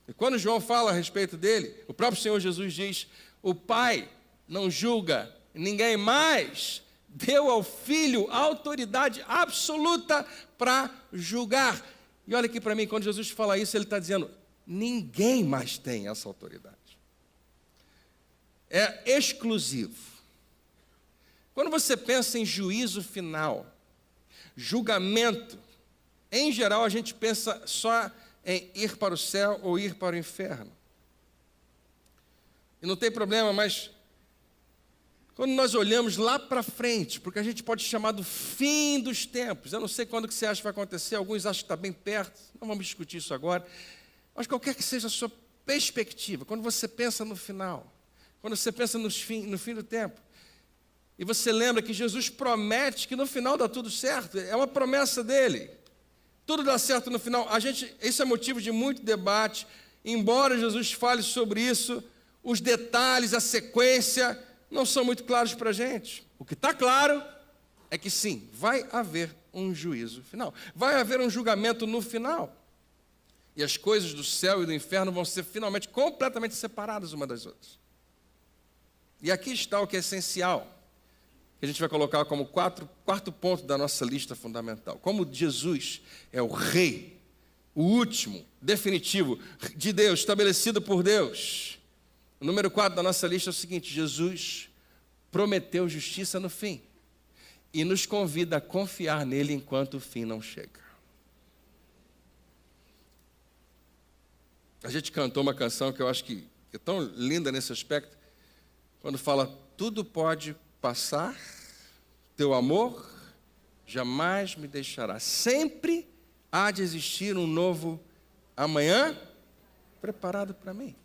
E quando João fala a respeito dele, o próprio Senhor Jesus diz: o Pai não julga ninguém mais, deu ao Filho a autoridade absoluta para julgar. E olha aqui para mim, quando Jesus fala isso, Ele está dizendo: ninguém mais tem essa autoridade. É exclusivo. Quando você pensa em juízo final, julgamento, em geral a gente pensa só em ir para o céu ou ir para o inferno. E não tem problema, mas quando nós olhamos lá para frente, porque a gente pode chamar do fim dos tempos, eu não sei quando que você acha que vai acontecer, alguns acham que está bem perto, não vamos discutir isso agora, mas qualquer que seja a sua perspectiva, quando você pensa no final, quando você pensa no fim do tempo, e você lembra que Jesus promete que no final dá tudo certo, é uma promessa dele, tudo dá certo no final. Isso é motivo de muito debate, embora Jesus fale sobre isso, os detalhes, a sequência, não são muito claros para a gente. O que está claro é que sim, vai haver um juízo final, vai haver um julgamento no final. E as coisas do céu e do inferno vão ser finalmente completamente separadas uma das outras. E aqui está o que é essencial, que a gente vai colocar como quarto ponto da nossa lista fundamental. Como Jesus é o Rei, o último, definitivo, de Deus, estabelecido por Deus. O número 4 da nossa lista é o seguinte: Jesus prometeu justiça no fim e nos convida a confiar nele enquanto o fim não chega. A gente cantou uma canção que eu acho que é tão linda nesse aspecto, quando fala: tudo pode passar, teu amor jamais me deixará, sempre há de existir um novo amanhã preparado para mim.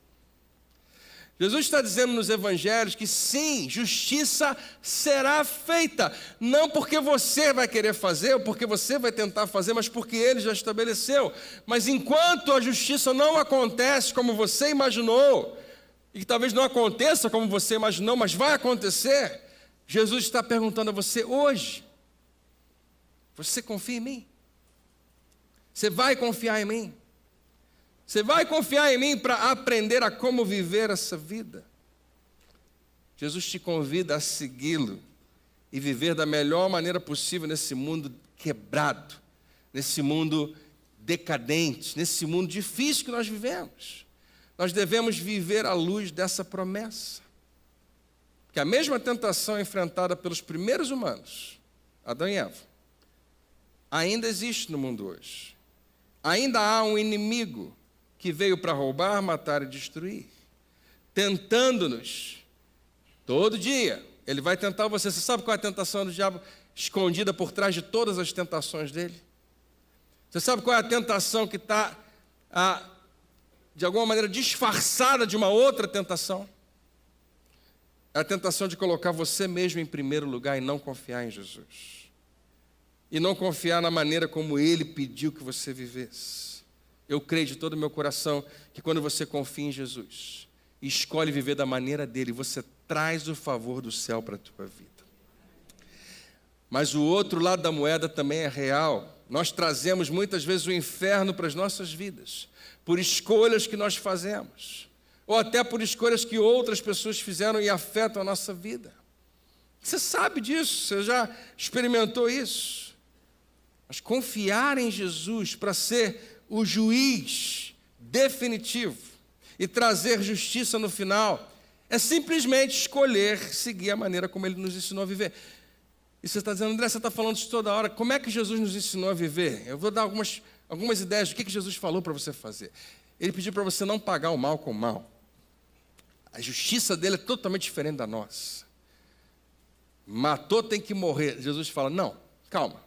Jesus está dizendo nos evangelhos que sim, justiça será feita, não porque você vai querer fazer, ou porque você vai tentar fazer, mas porque Ele já estabeleceu. Mas enquanto a justiça não acontece como você imaginou, e que talvez não aconteça como você imaginou, mas vai acontecer, Jesus está perguntando a você hoje: você confia em mim? Você vai confiar em mim? Você vai confiar em mim para aprender a como viver essa vida? Jesus te convida a segui-lo e viver da melhor maneira possível nesse mundo quebrado, nesse mundo decadente, nesse mundo difícil que nós vivemos. Nós devemos viver à luz dessa promessa. que a mesma tentação enfrentada pelos primeiros humanos, Adão e Eva, ainda existe no mundo hoje. Ainda há um inimigo que veio para roubar, matar e destruir, tentando-nos todo dia. Ele vai tentar você. Você sabe qual é a tentação do diabo escondida por trás de todas as tentações dele? Você sabe qual é a tentação que está, de alguma maneira, disfarçada de uma outra tentação? É a tentação de colocar você mesmo em primeiro lugar e não confiar em Jesus. E não confiar na maneira como Ele pediu que você vivesse. Eu creio de todo o meu coração que quando você confia em Jesus e escolhe viver da maneira dele, você traz o favor do céu para a tua vida. Mas o outro lado da moeda também é real. Nós trazemos muitas vezes o inferno para as nossas vidas, por escolhas que nós fazemos, ou até por escolhas que outras pessoas fizeram e afetam a nossa vida. Você sabe disso, você já experimentou isso. Mas confiar em Jesus para ser o juiz definitivo e trazer justiça no final é simplesmente escolher seguir a maneira como Ele nos ensinou a viver. E você está dizendo, André, você está falando isso toda hora, como é que Jesus nos ensinou a viver? Eu vou dar algumas ideias do que Jesus falou para você fazer. Ele pediu para você não pagar o mal com o mal. A justiça dele é totalmente diferente da nossa. Matou, tem que morrer. Jesus fala, não, calma,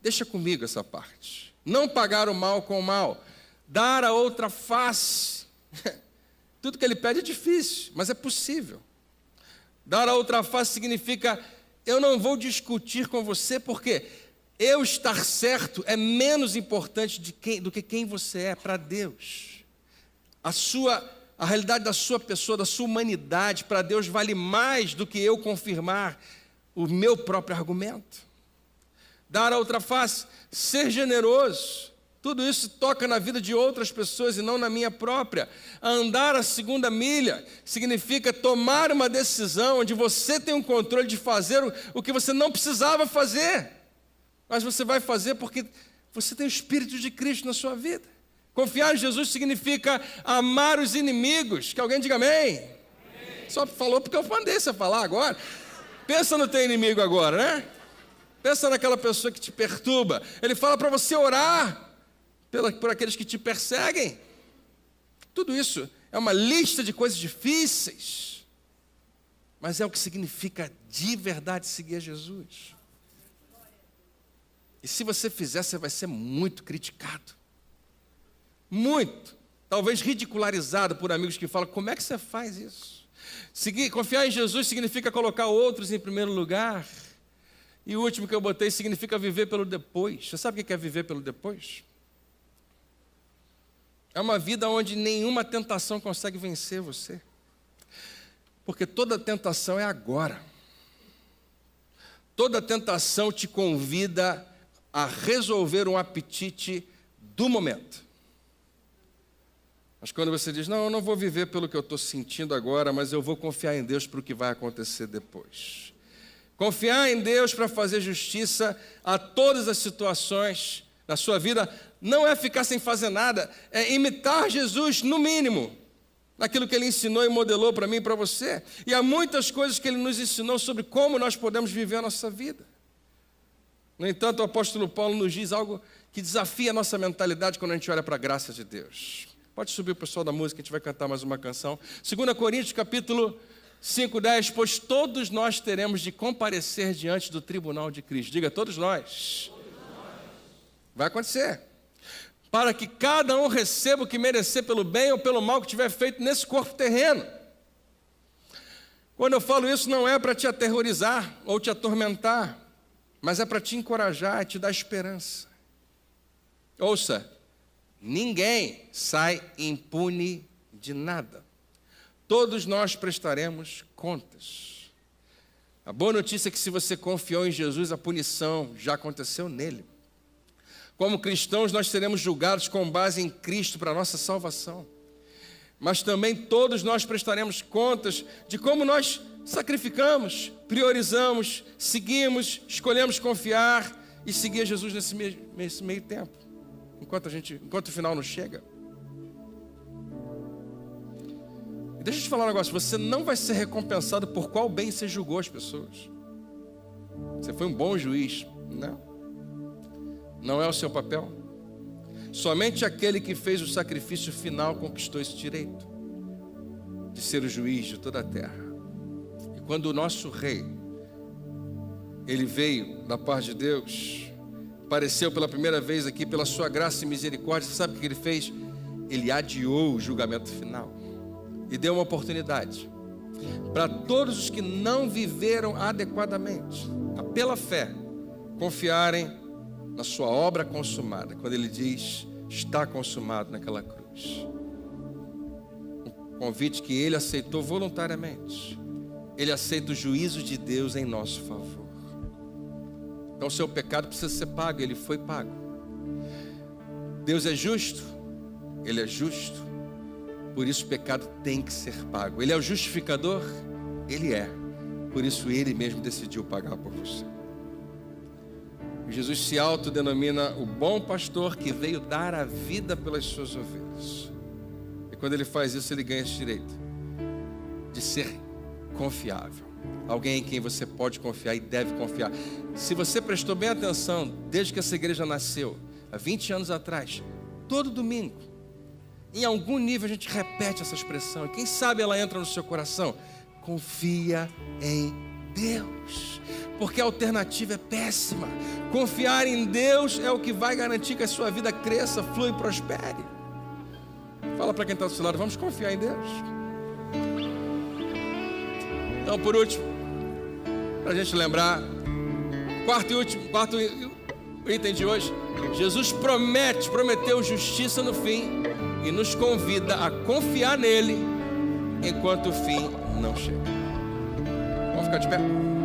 deixa comigo essa parte. Não pagar o mal com o mal, dar a outra face. Tudo que ele pede é difícil, mas é possível. Dar a outra face significa, eu não vou discutir com você, porque eu estar certo é menos importante do que quem você é para Deus. A realidade da sua pessoa, da sua humanidade, para Deus vale mais do que eu confirmar o meu próprio argumento. Dar a outra face, ser generoso. Tudo isso toca na vida de outras pessoas e não na minha própria. Andar a segunda milha significa tomar uma decisão onde você tem um controle de fazer o que você não precisava fazer. Mas você vai fazer porque você tem o Espírito de Cristo na sua vida. Confiar em Jesus significa amar os inimigos. Que alguém diga amém. Amém. Só falou porque eu mandei você falar agora. Pensa no teu inimigo agora, né? Pensa naquela pessoa que te perturba. Ele fala para você orar por aqueles que te perseguem. Tudo isso é uma lista de coisas difíceis, mas é o que significa de verdade seguir a Jesus. E se você fizer, você vai ser muito criticado. Muito. Talvez ridicularizado por amigos que falam, como é que você faz isso? Confiar em Jesus significa colocar outros em primeiro lugar. E o último que eu botei significa viver pelo depois. Você sabe o que é viver pelo depois? É uma vida onde nenhuma tentação consegue vencer você. Porque toda tentação é agora. Toda tentação te convida a resolver um apetite do momento. Mas quando você diz, não, eu não vou viver pelo que eu estou sentindo agora, mas eu vou confiar em Deus para o que vai acontecer depois. Confiar em Deus para fazer justiça a todas as situações na sua vida não é ficar sem fazer nada, é imitar Jesus, no mínimo, naquilo que Ele ensinou e modelou para mim e para você. E há muitas coisas que Ele nos ensinou sobre como nós podemos viver a nossa vida. No entanto, o apóstolo Paulo nos diz algo que desafia a nossa mentalidade quando a gente olha para a graça de Deus. Pode subir o pessoal da música, a gente vai cantar mais uma canção. 2 Coríntios, capítulo 5:10, pois todos nós teremos de comparecer diante do tribunal de Cristo. Diga, todos nós. Vai acontecer. Para que cada um receba o que merecer pelo bem ou pelo mal que tiver feito nesse corpo terreno. Quando eu falo isso, não é para te aterrorizar ou te atormentar, mas é para te encorajar, te dar esperança. Ouça, ninguém sai impune de nada. Todos nós prestaremos contas. A boa notícia é que se você confiou em Jesus, a punição já aconteceu nele. Como cristãos, nós seremos julgados com base em Cristo para a nossa salvação. Mas também todos nós prestaremos contas de como nós sacrificamos, priorizamos, seguimos, escolhemos confiar e seguir Jesus nesse meio tempo, enquanto o final não chega. Deixa eu te falar um negócio, você não vai ser recompensado por qual bem você julgou as pessoas. Você foi um bom juiz. Não é o seu papel. Somente aquele que fez o sacrifício final conquistou esse direito de ser o juiz de toda a terra. E quando o nosso rei, ele veio da parte de Deus, apareceu pela primeira vez aqui pela sua graça e misericórdia, você sabe o que ele fez? Ele adiou o julgamento final e deu uma oportunidade para todos os que não viveram adequadamente, pela fé, confiarem na sua obra consumada, quando ele diz, está consumado naquela cruz. Um convite que ele aceitou voluntariamente. Ele aceita o juízo de Deus em nosso favor. Então o seu pecado precisa ser pago, ele foi pago. Deus é justo, ele é justo, por isso o pecado tem que ser pago. Ele é o justificador, ele é, por isso ele mesmo decidiu pagar por você. Jesus se autodenomina o bom pastor que veio dar a vida pelas suas ovelhas. E quando ele faz isso, ele ganha esse direito de ser confiável. Alguém em quem você pode confiar e deve confiar. Se você prestou bem atenção, desde que essa igreja nasceu, há 20 anos atrás, todo domingo, em algum nível a gente repete essa expressão. E quem sabe ela entra no seu coração. Confia em Deus. Porque a alternativa é péssima. Confiar em Deus é o que vai garantir que a sua vida cresça, flua e prospere. Fala para quem está do seu lado, vamos confiar em Deus. Então, por último, para a gente lembrar, quarto item de hoje, Jesus prometeu justiça no fim e nos convida a confiar nele enquanto o fim não chega. Vamos ficar de pé?